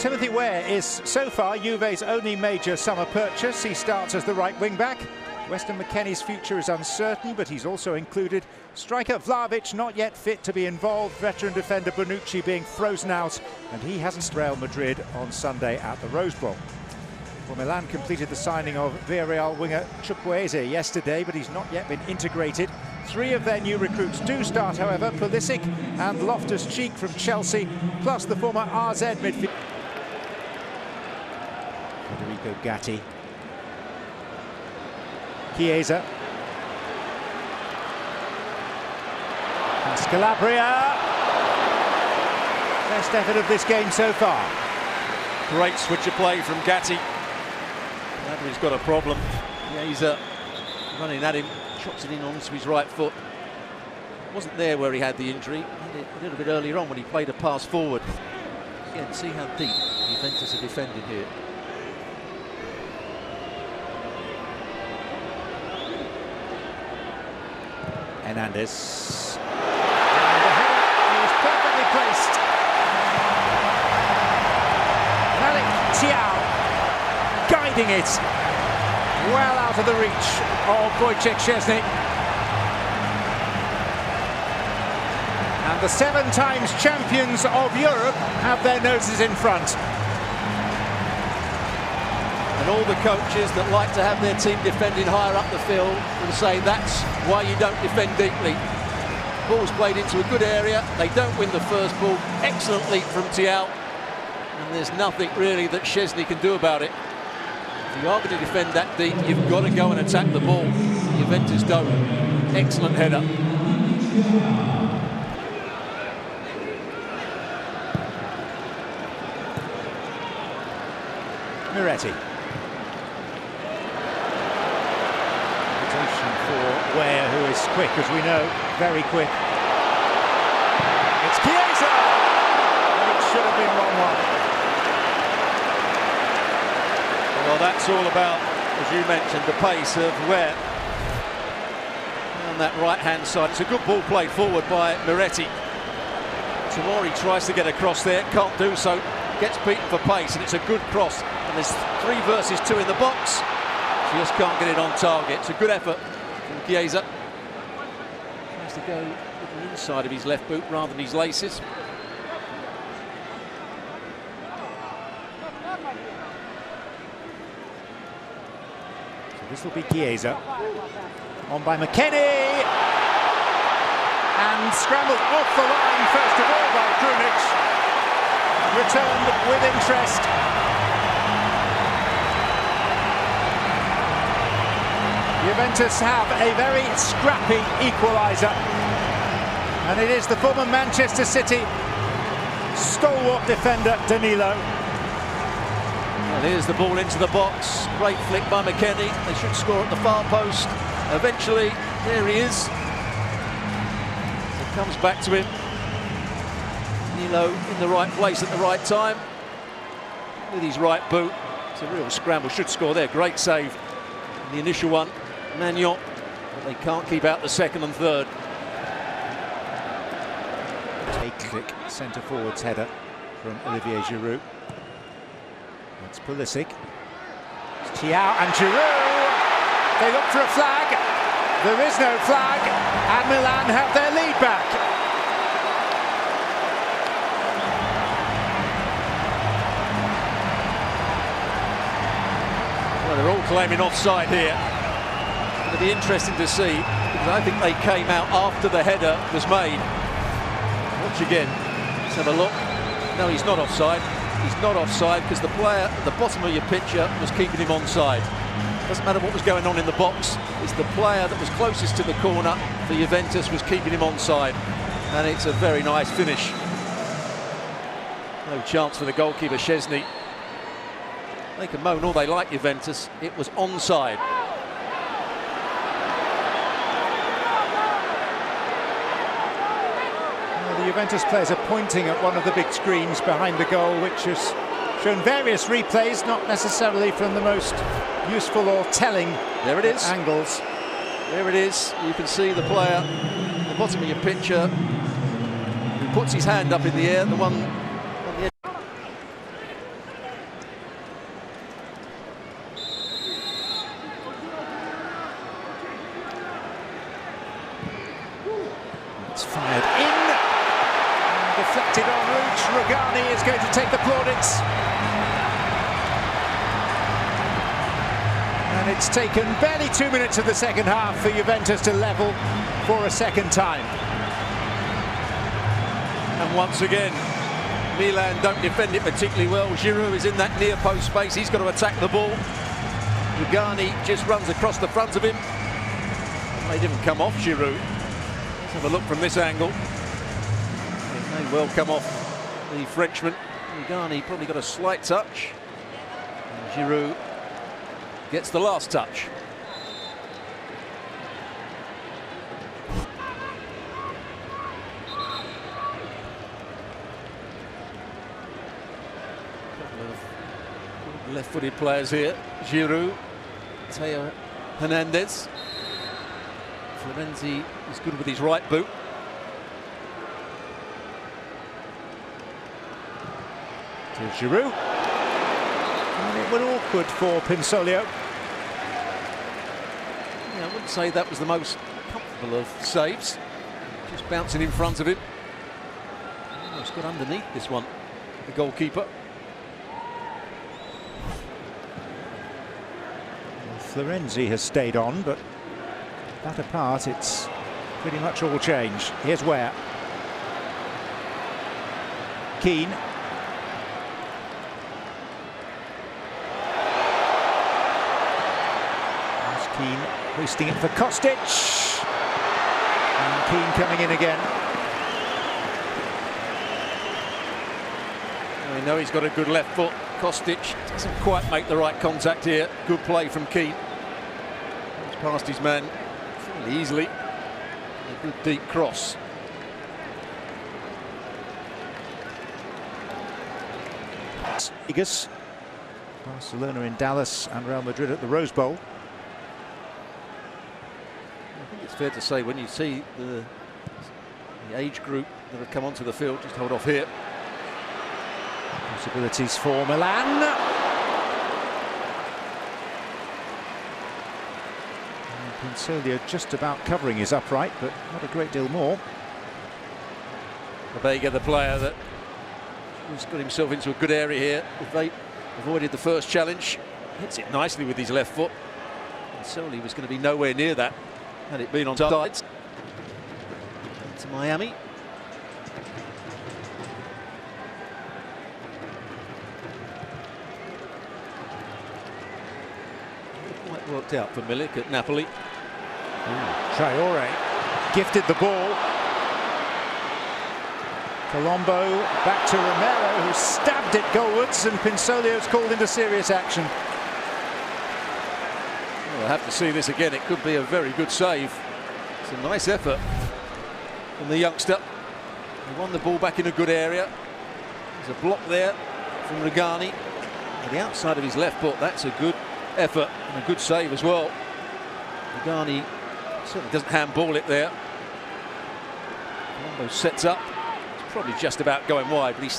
Timothy Weah is so far Juve's only major summer purchase. He starts as the right wing-back. Weston McKennie's future is uncertain, but he's also included striker Vlahovic, not yet fit to be involved, veteran defender Bonucci being frozen out, and he hasn't Real Madrid on Sunday at the Rose Bowl. Well, Milan completed the signing of Villarreal winger Chukwueze yesterday, but he's not yet been integrated. Three of their new recruits do start, however: Pulisic and Loftus-Cheek from Chelsea, plus the former RZ midfielder Federico Gatti. Chiesa. And Scalabria. Best effort of this game so far. Great switch of play from Gatti. He's got a problem. Chiesa running at him, chops it in onto his right foot. Wasn't there where he had the injury. He had it a little bit earlier on when he played a pass forward. Again, see how deep Juventus are defending here. Hernandez. And the header is perfectly placed. Malik Thiaw guiding it well out of the reach of Wojciech Szczesny. And the 7 times champions of Europe have their noses in front. And all the coaches that like to have their team defending higher up the field will say that's why you don't defend deeply. Ball's played into a good area, they don't win the first ball. Excellent leap from Thiaw, and there's nothing really that Szczesny can do about it. If you are going to defend that deep, you've got to go and attack the ball. Juventus don't. Excellent header. Miretti. For Weah, who is quick, as we know, very quick. It's Chiesa! It should have been 1-1. Well, that's all about, as you mentioned, the pace of Weah on that right-hand side. It's a good ball played forward by Miretti. Tomori tries to get across there, can't do so, gets beaten for pace, and it's a good cross. And there's 3 versus 2 in the box. Just can't get it on target. It's a good effort from Chiesa. Tries to go with the inside of his left boot rather than his laces. So this will be Chiesa. On by McKennie. And scrambled off the line first of all by Krunic. Returned with interest. Juventus have a very scrappy equaliser, and it is the former Manchester City stalwart defender Danilo. Well, here's the ball into the box, great flick by McKennie. They should score at the far post. Eventually, there he is. It comes back to him. Danilo in the right place at the right time with his right boot. It's a real scramble, should score there. Great save. The initial one, Magnon, but they can't keep out the second and third. A click centre forwards header from Olivier Giroud. That's Pulisic. It's Thiaw and Giroud. They look for a flag. There is no flag, and Milan have their lead back. Well, they're all claiming offside here. It's going to be interesting to see, because I think they came out after the header was made. Watch again. Let's have a look. No, he's not offside. He's not offside because the player at the bottom of your picture was keeping him onside. Doesn't matter what was going on in the box. It's the player that was closest to the corner for Juventus was keeping him onside. And it's a very nice finish. No chance for the goalkeeper, Szczesny. They can moan all they like, Juventus. It was onside. Well, the Juventus players are pointing at one of the big screens behind the goal, which has shown various replays, not necessarily from the most useful or telling there it is. Angles. There it is. You can see the player at the bottom of your picture who puts his hand up in the air, the one on the edge. is going to take the plaudits. And it's taken barely 2 minutes of the second half for Juventus to level for a second time. And once again, Milan don't defend it particularly well. Giroud is in that near post space. He's got to attack the ball. Rugani just runs across the front of him. They didn't come off Giroud. Let's have a look from this angle. It may well come off the Frenchman. Rugani probably got a slight touch. And Giroud gets the last touch. Left-footed players here. Giroud, Theo Hernandez. Florenzi is good with his right boot. To Giroud. And it went awkward for Pinsoglio. Yeah, I wouldn't say that was the most comfortable of saves. Just bouncing in front of him. Almost got underneath this one, the goalkeeper. Florenzi has stayed on, but that apart, it's pretty much all changed. Here's Ware. Keane. There's Keane hoisting it for Kostic. And Keane coming in again. We know he's got a good left foot. Kostic doesn't quite make the right contact here. Good play from Keane. He's past his man fairly easily. A good deep cross. Igas. Barcelona in Dallas and Real Madrid at the Rose Bowl. I think it's fair to say when you see the age group that have come onto the field, just hold off here. Possibilities for Milan. And Pinsoglio just about covering his upright, but not a great deal more. Vega, the player that has got himself into a good area here. They avoided the first challenge. Hits it nicely with his left foot. And Soli was going to be nowhere near that had it been on sides. To Miami. Quite worked out for Milik at Napoli. Traore gifted the ball. Colombo back to Romero, who stabbed it goalwards, and Pinsoglio's called into serious action. Well, I'll have to see this again. It could be a very good save. It's a nice effort from the youngster. He won the ball back in a good area. There's a block there from Rugani. On the outside of his left foot, that's a good effort and a good save as well. Rugani certainly doesn't handball it there. Colombo sets up. It's probably just about going wide, but he's